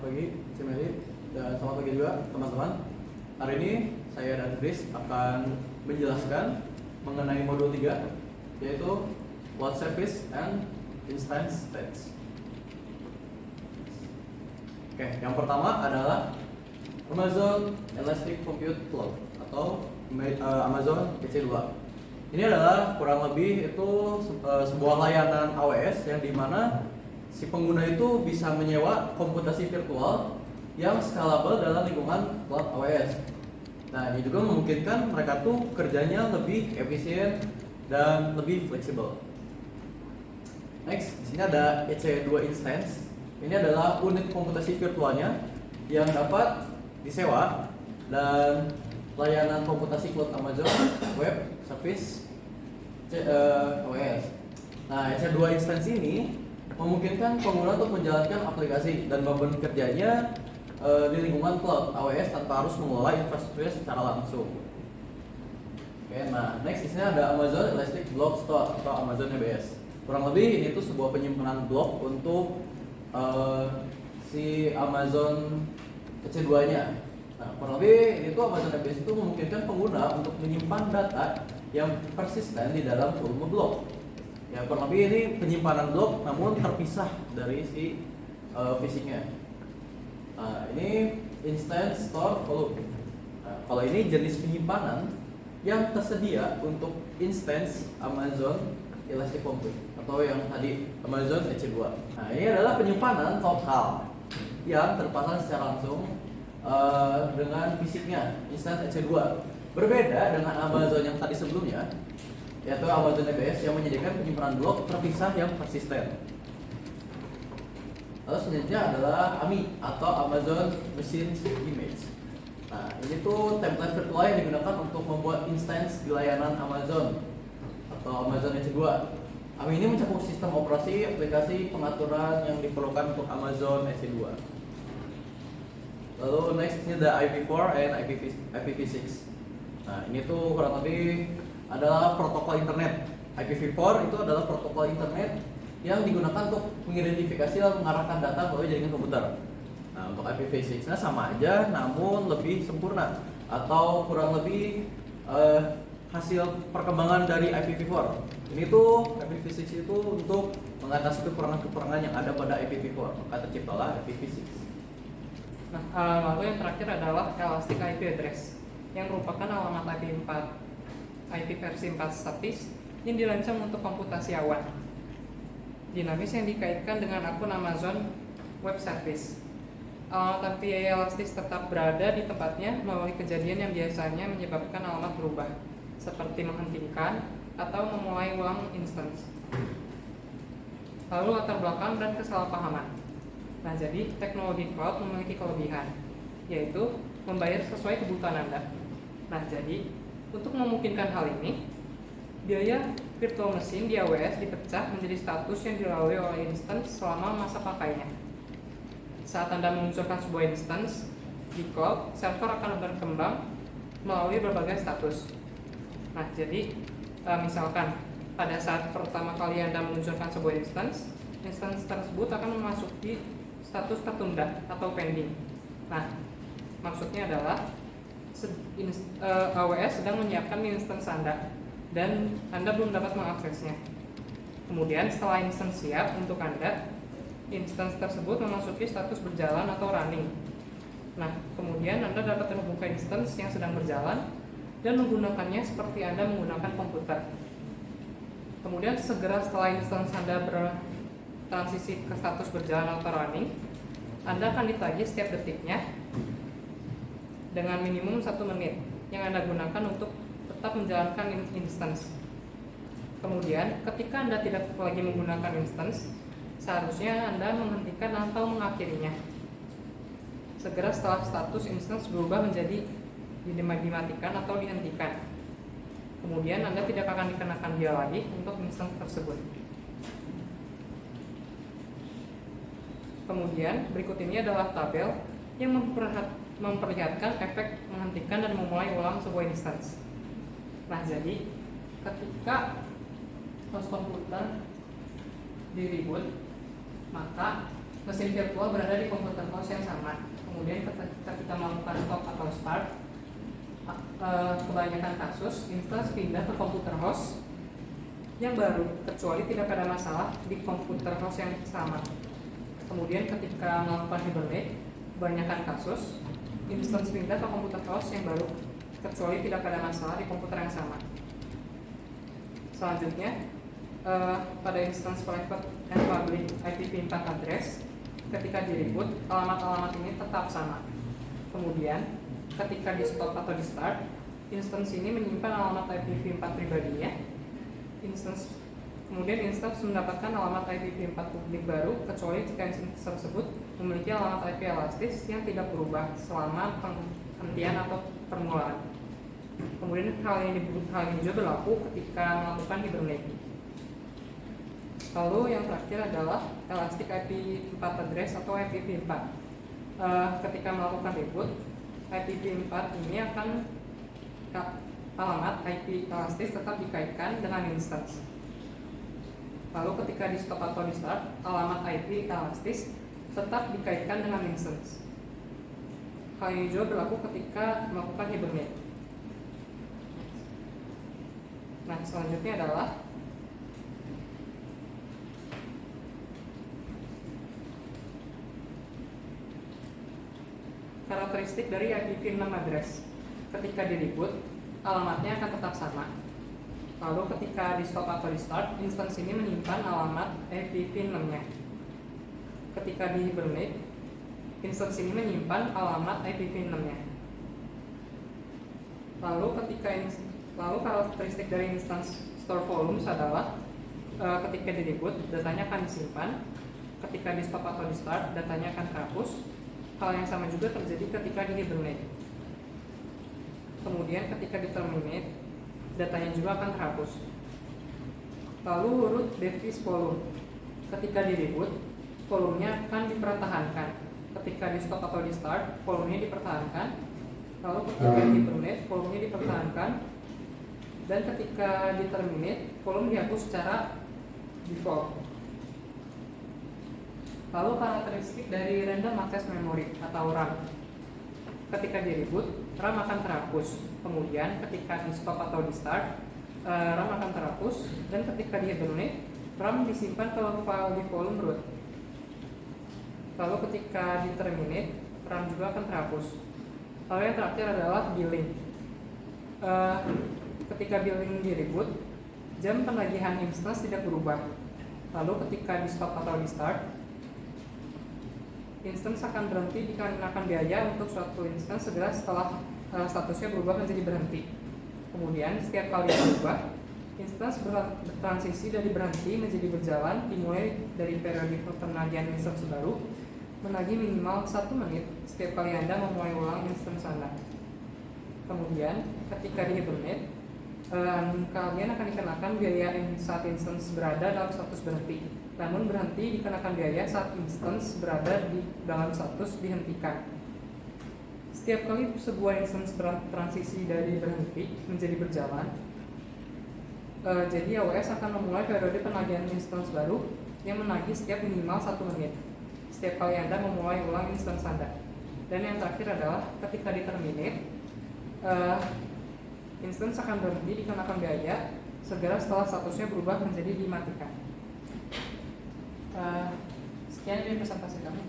pagi Cemeli, dan selamat pagi juga teman-teman. Hari ini saya dan Chris akan menjelaskan mengenai modul 3, yaitu Cloud Service and Instance States. Oke, yang pertama adalah Amazon Elastic Compute Cloud atau Amazon EC2. Ini adalah kurang lebih itu sebuah layanan AWS yang dimana si pengguna itu bisa menyewa komputasi virtual yang scalable dalam lingkungan cloud AWS. Nah, ini juga memungkinkan mereka tuh kerjanya lebih efisien dan lebih fleksibel. Next, di sini ada EC2 instance. Ini adalah unit komputasi virtualnya yang dapat disewa dan layanan komputasi cloud Amazon Web Service AWS. Nah, EC2 instance ini memungkinkan pengguna untuk menjalankan aplikasi dan beban kerjanya di lingkungan cloud AWS tanpa harus mengelola infrastrukturnya secara langsung. Oke, nah next di sini ada Amazon Elastic Block Store atau Amazon EBS. Kurang lebih ini tuh sebuah penyimpanan blok untuk si Amazon EC2-nya. Nah, kurang lebih ini tuh Amazon EBS itu memungkinkan pengguna untuk menyimpan data yang persisten di dalam volume blok. Ya, kurang lebih ini penyimpanan blok namun terpisah dari si fisiknya. Nah, ini instance store volume. Nah, kalau ini jenis penyimpanan yang tersedia untuk instance Amazon Elastic Compute atau yang tadi Amazon EC2. Nah, ini adalah penyimpanan lokal yang terpasang secara langsung dengan fisiknya instance EC2. Berbeda dengan Amazon yang tadi sebelumnya, yaitu Amazon EBS yang menyediakan penyimpanan blok terpisah yang persisten. Lalu selanjutnya adalah AMI atau Amazon Machine Image. Nah, ini tuh template virtual yang digunakan untuk membuat instance di layanan Amazon atau Amazon EC2. AMI ini mencakup sistem operasi, aplikasi, pengaturan yang diperlukan untuk Amazon EC2. Lalu next ini ada IPv4 and IPv6. Nah, ini tuh kurang lebih adalah protokol internet. IPv4 itu adalah protokol internet yang digunakan untuk mengidentifikasi dan mengarahkan data melalui jaringan komputer. Nah, untuk IPv6 sama aja namun lebih sempurna atau kurang lebih hasil perkembangan dari IPv4. Ini tuh IPv6 itu untuk mengatasi kekurangan-kekurangan yang ada pada IPv4, maka terciptalah IPv6. Nah, lalu yang terakhir adalah Elastic IP Address yang merupakan alamat IP versi 4 statis yang dirancang untuk komputasi awan dinamis yang dikaitkan dengan akun Amazon Web Service. Alamat IP elastis tetap berada di tempatnya melalui kejadian yang biasanya menyebabkan alamat berubah, seperti menghentikan atau memulai ulang instance. Lalu latar belakang dan kesalahpahaman. Nah, jadi teknologi cloud memiliki kelebihan, yaitu membayar sesuai kebutuhan Anda. Nah, jadi untuk memungkinkan hal ini, biaya virtual machine di AWS dipecah menjadi status yang dilalui oleh instance selama masa pakainya. Saat Anda meluncurkan sebuah instance di cloud, server akan berkembang melalui berbagai status. Nah, jadi misalkan pada saat pertama kali Anda meluncurkan sebuah instance tersebut akan memasuki status tertunda atau pending. Nah, maksudnya adalah AWS sedang menyiapkan instance Anda dan Anda belum dapat mengaksesnya. Kemudian setelah instance siap untuk Anda, instance tersebut memasuki status berjalan atau running. Nah, kemudian Anda dapat membuka instance yang sedang berjalan dan menggunakannya seperti Anda menggunakan komputer. Kemudian segera setelah instance Anda bertransisi ke status berjalan atau running, Anda akan ditagih setiap detiknya dengan minimum 1 menit yang Anda gunakan untuk tetap menjalankan instance. Kemudian, ketika Anda tidak lagi menggunakan instance, seharusnya Anda menghentikan atau mengakhirinya. Segera setelah status instance berubah menjadi dimatikan atau dihentikan. Kemudian Anda tidak akan dikenakan biaya lagi untuk instance tersebut. Kemudian, berikut ini adalah tabel yang memperlihatkan efek menghentikan dan memulai ulang sebuah instance. Nah, jadi ketika host komputer di reboot, maka mesin virtual berada di komputer host yang sama. Kemudian ketika melakukan stop atau start, kebanyakan kasus instance pindah ke komputer host yang baru, kecuali tidak ada masalah di komputer host yang sama. Kemudian ketika melakukan hibernate, kebanyakan kasus instance pindah ke komputer host yang baru, kecuali tidak ada masalah di komputer yang sama. Selanjutnya, pada instance private and public IPv4 address, ketika di reboot, alamat-alamat ini tetap sama. Kemudian, ketika di stop atau di start, instance ini menyimpan alamat IPv4 pribadinya. Kemudian instance mendapatkan alamat IPv4 publik baru, kecuali jika instance tersebut memiliki alamat IP elastis yang tidak berubah selama penghentian atau permulaan. Kemudian hal ini juga berlaku ketika melakukan hibernate. Lalu yang terakhir adalah elastic IP4 address atau IPv4. Ketika melakukan reboot, IPv4 ini akan alamat IP elastis tetap dikaitkan dengan instance. Lalu ketika di stop atau di start, alamat IP elastis tetap dikaitkan dengan instance. Hal ini juga berlaku ketika melakukan hibernate. Nah, selanjutnya adalah karakteristik dari IPv6 address. Ketika di reboot, alamatnya akan tetap sama. Lalu ketika di stop atau di start, instance ini menyimpan alamat IPv6-nya. Ketika di hibernate, instance ini menyimpan alamat IPv6-nya. Lalu karakteristik dari instance store volumes adalah ketika di reboot, datanya akan disimpan. Ketika di stop atau di start, datanya akan terhapus. Hal yang sama juga terjadi ketika di hibernate. Kemudian ketika di terminate, datanya juga akan terhapus. Lalu root device volume. Ketika di reboot, volumenya akan dipertahankan. Ketika di stop atau di start, volumenya dipertahankan. Lalu ketika di hibernate, volumenya dipertahankan. Dan ketika di terminate, volume dihapus secara default. Lalu karakteristik dari random access memory atau RAM. Ketika di reboot, RAM akan terhapus. Kemudian ketika di stop atau di start, RAM akan terhapus. Dan ketika di hibernate, RAM disimpan ke file di volume root. Lalu ketika di terminate, RAM juga akan terhapus. Lalu yang terakhir adalah billing. Ketika billing di reboot, jam penagihan instance tidak berubah. Lalu ketika di stop atau di start, instance akan berhenti dikenakan biaya untuk suatu instance segera setelah statusnya berubah menjadi berhenti. Kemudian setiap kali berubah, instance bertransisi dari berhenti menjadi berjalan, dimulai dari periode penagihan instance baru, menagih minimal 1 menit setiap kali Anda memulai ulang instance Anda. Kemudian ketika di hibernate, kalian akan dikenakan biaya saat instance berada dalam status berhenti. Namun berhenti dikenakan biaya saat instance berada di dalam status dihentikan. Setiap kali sebuah instance bertransisi dari berhenti menjadi berjalan, jadi AWS akan memulai periode penagihan instance baru yang menagih setiap minimal 1 menit setiap kali Anda memulai ulang instance Anda. Dan yang terakhir adalah ketika di terminate, instance akan berhenti dikenakan biaya segera setelah statusnya berubah menjadi dimatikan. Sekian dari presentasi kami.